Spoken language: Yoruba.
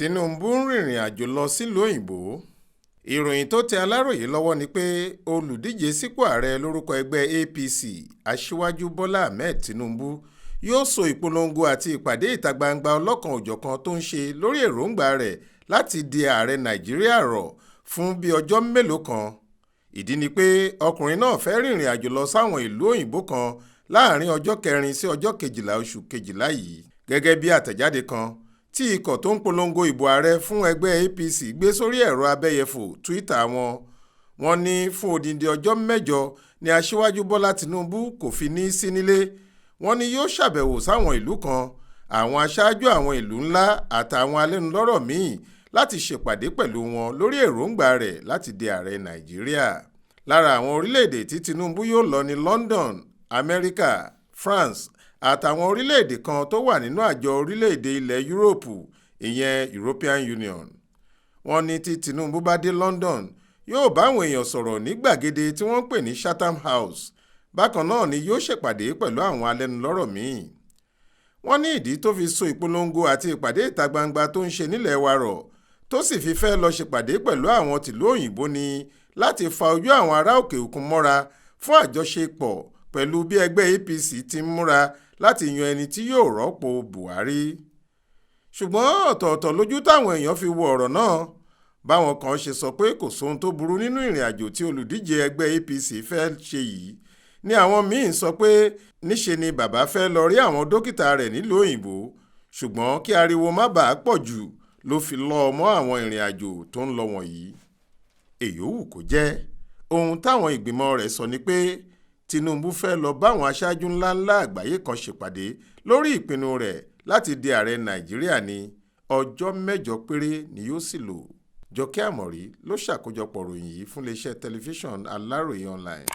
Tinubu ń rìnrìn àjò lọ sílùú Òyìnbó. Ìròyìn tó tẹ Aláròyé lọ́wọ́ ni pé olùdíje sípò ààrẹ lórúkọ ẹgbẹ́ APC Aṣíwájú Bọ́lá Ahmed Tinubu yóò so ìpolongo àti ìpàdé ìta gbangba ọlọ́kan-ò-jọ̀kan tó ń ṣe lórí èròǹgbà rẹ̀ láti di ààrẹ Nàìjíríà rọ̀ fún bí ọjọ́ mélòó kan. Ìdí ni pé ọkùnrin náà fẹ́ rìnrìn àjò lọ sáwọn ìlú òyìnbó kan láàrin ọjọ́ 4 sí ọjọ́ 12 oṣù kejìlá yìí. Gẹ́gẹ́ bí àtẹ̀jáde kan tí ikọ̀ tó ń polongo ìbò ààrẹ fún ẹgbẹ́ APC gbé sórí ẹ̀rọ abẹ́yẹfò Twitter wọ́n ní fún odindi ọjọ́ 7 ni Aṣíwájú Bọ́lá Tinubu kò fi ní sí nílé. Wọ́n ní yóò ṣàbẹ̀wò sáwọn ìlú kan, àwọn aṣáájú àwọn ìlú ńlá àtàwọn alẹ́nulọ́rọ̀ míì láti ṣèpàdé pẹ̀lú wọn lórí èròǹgbà rẹ̀ láti di ààrẹ Nàìjíríà. Lára àwọn orílẹ̀-èdè tí Tinubu yóò lọ ní London, Amẹ́ríkà, France àtàwọn orílẹ̀-èdè kan tó wà nínú àjọ orílẹ̀-èdè ilẹ̀ Yúróòpù, ìyẹn European Union. Wọ́n ní tí Tinubu bá dé London, yóò bá àwọn èèyàn sọ̀rọ̀ ní gbàgede tí wọ́n ń pè ní Chatham House. Bákan náà ni yóò ṣèpàdé pẹ̀lú àwọn alẹ́nulọ́rọ̀ míì. Wọ́n ní ìdí tó fi so ìpolongo àti ìpàdé ìta gbangba tó ń ṣe nílẹ̀ wa rọ̀, tó sì fi fẹ́ lọ ṣèpàdé pẹ̀lú àwọn tìlú òyìnbó ni láti fa ojú àwọn ará òkè òkun mọ́ra fún àjọṣepọ̀ pẹ̀lú bí ẹgbẹ́ APC ti ń múra láti yan ẹni tí yóò rọ́pò Buhari. Ṣùgbọ́n ọ̀tọ̀ọ̀tọ̀ lójú táwọn èèyàn fi wo ọ̀rọ̀ náà. Báwọn kan ṣe sọ pé kò sóhun tó burú nínú ìrìn àjò tí olùdíje ẹgbẹ́ APC fẹ́ ṣe yìí, ni àwọn míín sọ pé níṣe ni bàbá fẹ́ lọ rí àwọn dókítà rẹ̀ nílùú òyìnbó, ṣùgbọ́n kí ariwo má bàa pọ̀ jù ló fi lọ́ mọ́ àwọn ìrìn àjò tó ń lọ wọ̀nyí. Èyówù kó jẹ́, ohun táwọn ìgbìmọ̀ rẹ̀ sọ ni pé Tinubu fẹ́ lọ báwọn aṣáájú ńláńlá àgbáyé kan ṣèpàdé lórí ìpinnu rẹ̀ láti di ààrẹ Nàìjíríà ní ọjọ́ 7 péré ni yóò sì lò. Jọkẹ́ Àmọ̀rí ló ṣàkójọpọ̀ ròyìn yìí fún iléeṣẹ́ tẹlifíṣàn Aláròyé online.